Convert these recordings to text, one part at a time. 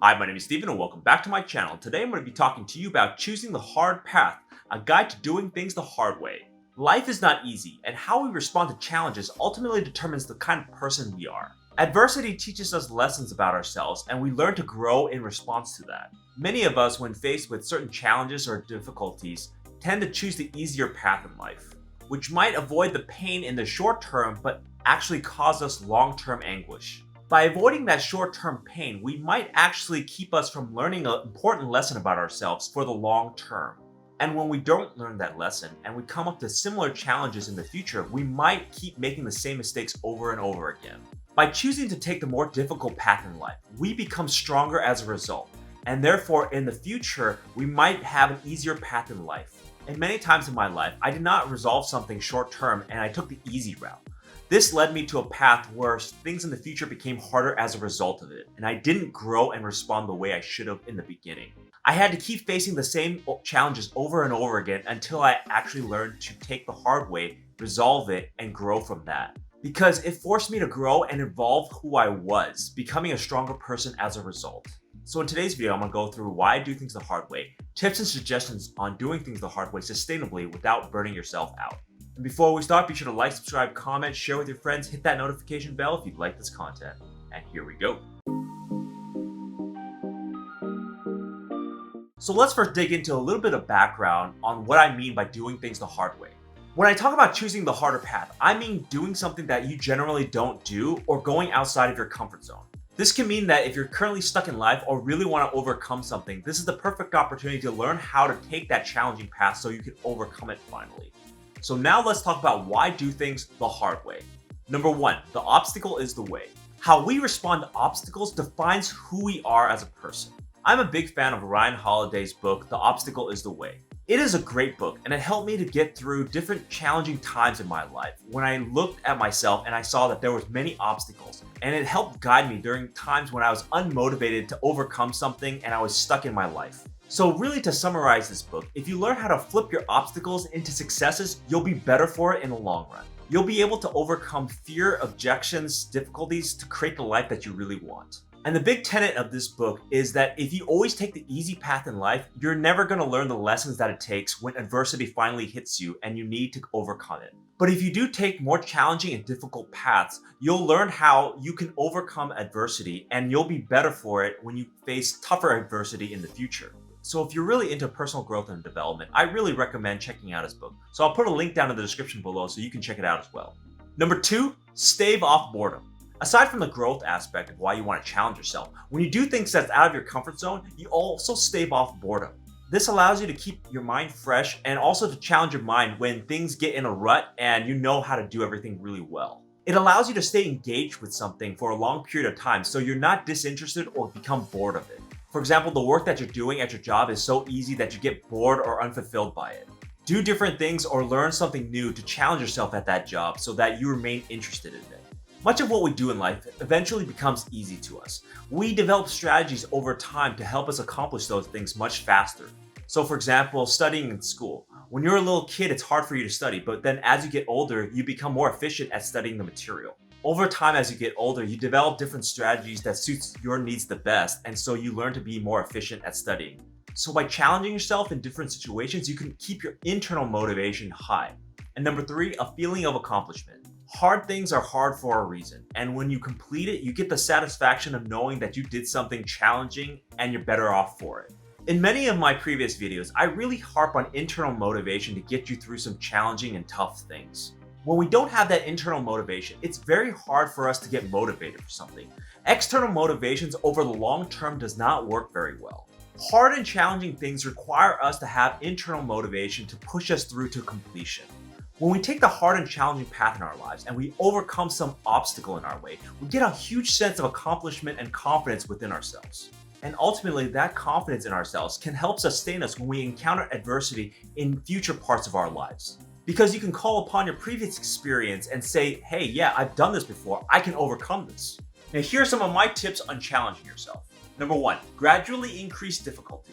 Hi, my name is Steven and welcome back to my channel. Today I'm going to be talking to you about choosing the hard path, a guide to doing things the hard way. Life is not easy, and how we respond to challenges ultimately determines the kind of person we are. Adversity teaches us lessons about ourselves, and we learn to grow in response to that. Many of us, when faced with certain challenges or difficulties, tend to choose the easier path in life, which might avoid the pain in the short term but actually cause us long-term anguish. By avoiding that short-term pain, we might actually keep us from learning an important lesson about ourselves for the long term. And when we don't learn that lesson and we come up to similar challenges in the future, we might keep making the same mistakes over and over again. By choosing to take the more difficult path in life, we become stronger as a result, and therefore in the future, we might have an easier path in life. And many times in my life, I did not resolve something short-term and I took the easy route. This led me to a path where things in the future became harder as a result of it, and I didn't grow and respond the way I should have in the beginning. I had to keep facing the same challenges over and over again until I actually learned to take the hard way, resolve it, and grow from that. Because it forced me to grow and evolve who I was, becoming a stronger person as a result. So in today's video, I'm going to go through why I do things the hard way, tips and suggestions on doing things the hard way sustainably without burning yourself out. And before we start, be sure to like, subscribe, comment, share with your friends, hit that notification bell if you like this content. And here we go. So let's first dig into a little bit of background on what I mean by doing things the hard way. When I talk about choosing the harder path, I mean doing something that you generally don't do or going outside of your comfort zone. This can mean that if you're currently stuck in life or really want to overcome something, this is the perfect opportunity to learn how to take that challenging path so you can overcome it finally. So now let's talk about why do things the hard way. Number one, the obstacle is the way. How we respond to obstacles defines who we are as a person. I'm a big fan of Ryan Holiday's book, The Obstacle is the Way. It is a great book and it helped me to get through different challenging times in my life when I looked at myself and I saw that there was many obstacles, and it helped guide me during times when I was unmotivated to overcome something and I was stuck in my life. So really, to summarize this book, if you learn how to flip your obstacles into successes, you'll be better for it in the long run. You'll be able to overcome fear, objections, difficulties to create the life that you really want. And the big tenet of this book is that if you always take the easy path in life, you're never going to learn the lessons that it takes when adversity finally hits you and you need to overcome it. But if you do take more challenging and difficult paths, you'll learn how you can overcome adversity and you'll be better for it when you face tougher adversity in the future. So if you're really into personal growth and development, I really recommend checking out his book. So I'll put a link down in the description below so you can check it out as well. Number two, stave off boredom. Aside from the growth aspect of why you want to challenge yourself, when you do things that's out of your comfort zone, you also stave off boredom. This allows you to keep your mind fresh and also to challenge your mind when things get in a rut and you know how to do everything really well. It allows you to stay engaged with something for a long period of time so you're not disinterested or become bored of it. For example, the work that you're doing at your job is so easy that you get bored or unfulfilled by it. Do different things or learn something new to challenge yourself at that job so that you remain interested in it. Much of what we do in life eventually becomes easy to us. We develop strategies over time to help us accomplish those things much faster. So for example, studying in school. When you're a little kid, it's hard for you to study, but then as you get older, you become more efficient at studying the material. Over time, as you get older, you develop different strategies that suits your needs the best, and so you learn to be more efficient at studying. So by challenging yourself in different situations, you can keep your internal motivation high. And number three, a feeling of accomplishment. Hard things are hard for a reason, and when you complete it, you get the satisfaction of knowing that you did something challenging and you're better off for it. In many of my previous videos, I really harp on internal motivation to get you through some challenging and tough things. When we don't have that internal motivation, it's very hard for us to get motivated for something. External motivations over the long term does not work very well. Hard and challenging things require us to have internal motivation to push us through to completion. When we take the hard and challenging path in our lives and we overcome some obstacle in our way, we get a huge sense of accomplishment and confidence within ourselves. And ultimately, that confidence in ourselves can help sustain us when we encounter adversity in future parts of our lives. Because you can call upon your previous experience and say, hey, yeah, I've done this before, I can overcome this. Now, here are some of my tips on challenging yourself. Number one, gradually increase difficulty.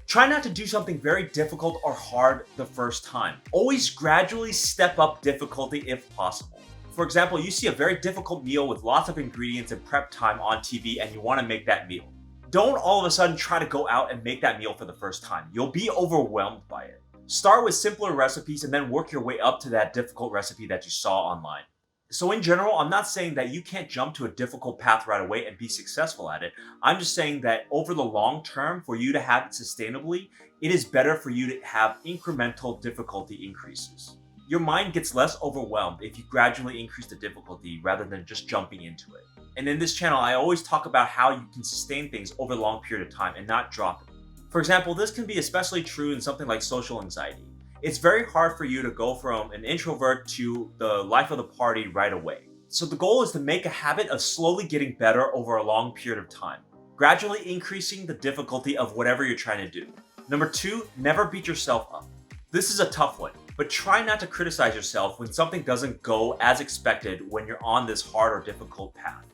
Try not to do something very difficult or hard the first time. Always gradually step up difficulty if possible. For example, you see a very difficult meal with lots of ingredients and prep time on TV and you want to make that meal. Don't all of a sudden try to go out and make that meal for the first time. You'll be overwhelmed by it. Start with simpler recipes and then work your way up to that difficult recipe that you saw online. So in general, I'm not saying that you can't jump to a difficult path right away and be successful at it. I'm just saying that over the long term, for you to have it sustainably, it is better for you to have incremental difficulty increases. Your mind gets less overwhelmed if you gradually increase the difficulty rather than just jumping into it. And in this channel, I always talk about how you can sustain things over a long period of time and not drop it. For example, this can be especially true in something like social anxiety. It's very hard for you to go from an introvert to the life of the party right away. So the goal is to make a habit of slowly getting better over a long period of time, gradually increasing the difficulty of whatever you're trying to do. Number 2, never beat yourself up. This is a tough one, but try not to criticize yourself when something doesn't go as expected when you're on this hard or difficult path.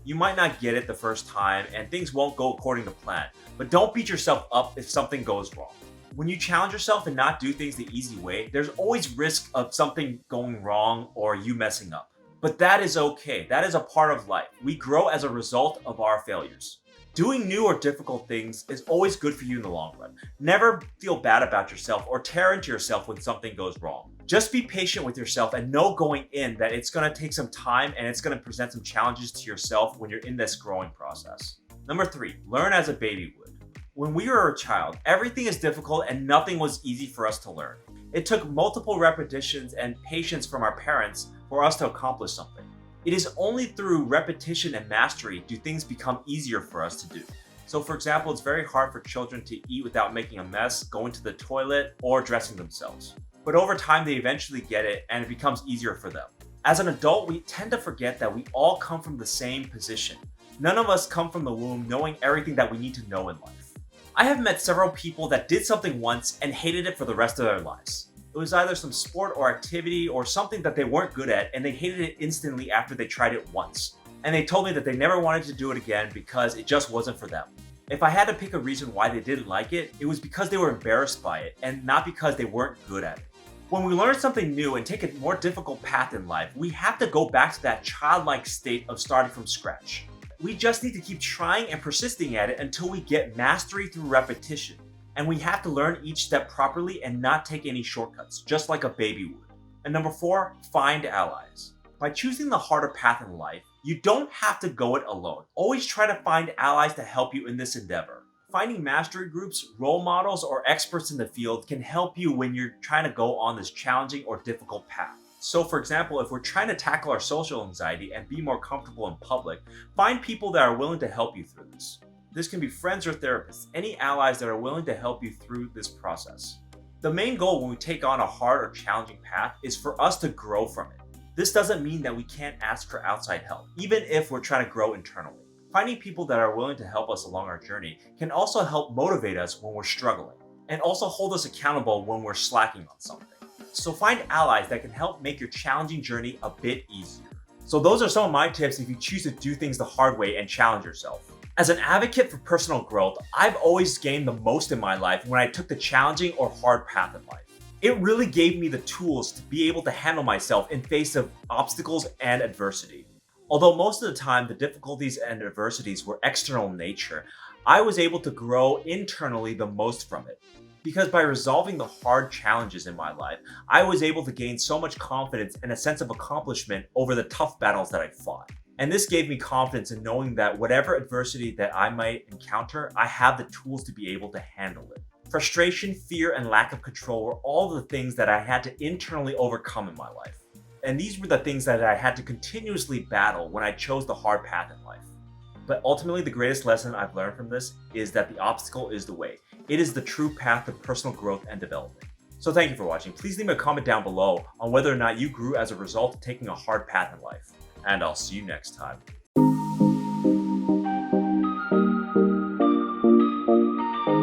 You might not get it the first time and things won't go according to plan, but don't beat yourself up if something goes wrong. When you challenge yourself and not do things the easy way, there's always risk of something going wrong or you messing up. But that is okay. That is a part of life. We grow as a result of our failures. Doing new or difficult things is always good for you in the long run. Never feel bad about yourself or tear into yourself when something goes wrong. Just be patient with yourself and know going in that it's going to take some time and it's going to present some challenges to yourself when you're in this growing process. Number 3, learn as a baby would. When we were a child, everything is difficult and nothing was easy for us to learn. It took multiple repetitions and patience from our parents for us to accomplish something. It is only through repetition and mastery do things become easier for us to do. So for example, it's very hard for children to eat without making a mess, going to the toilet, or dressing themselves. But over time, they eventually get it and it becomes easier for them. As an adult, we tend to forget that we all come from the same position. None of us come from the womb knowing everything that we need to know in life. I have met several people that did something once and hated it for the rest of their lives. It was either some sport or activity or something that they weren't good at and they hated it instantly after they tried it once. And they told me that they never wanted to do it again because it just wasn't for them. If I had to pick a reason why they didn't like it, it was because they were embarrassed by it and not because they weren't good at it. When we learn something new and take a more difficult path in life, we have to go back to that childlike state of starting from scratch. We just need to keep trying and persisting at it until we get mastery through repetition. And we have to learn each step properly and not take any shortcuts, just like a baby would. And number 4, find allies. By choosing the harder path in life, you don't have to go it alone. Always try to find allies to help you in this endeavor. Finding mastery groups, role models, or experts in the field can help you when you're trying to go on this challenging or difficult path. So for example, if we're trying to tackle our social anxiety and be more comfortable in public, find people that are willing to help you through this. This can be friends or therapists, any allies that are willing to help you through this process. The main goal when we take on a hard or challenging path is for us to grow from it. This doesn't mean that we can't ask for outside help, even if we're trying to grow internally. Finding people that are willing to help us along our journey can also help motivate us when we're struggling, and also hold us accountable when we're slacking on something. So find allies that can help make your challenging journey a bit easier. So those are some of my tips if you choose to do things the hard way and challenge yourself. As an advocate for personal growth, I've always gained the most in my life when I took the challenging or hard path in life. It really gave me the tools to be able to handle myself in face of obstacles and adversity. Although most of the time the difficulties and adversities were external in nature, I was able to grow internally the most from it. Because by resolving the hard challenges in my life, I was able to gain so much confidence and a sense of accomplishment over the tough battles that I fought. And this gave me confidence in knowing that whatever adversity that I might encounter, I have the tools to be able to handle it. Frustration, fear, and lack of control were all the things that I had to internally overcome in my life. And these were the things that I had to continuously battle when I chose the hard path in life. But ultimately, the greatest lesson I've learned from this is that the obstacle is the way. It is the true path to personal growth and development. So thank you for watching. Please leave me a comment down below on whether or not you grew as a result of taking a hard path in life. And I'll see you next time.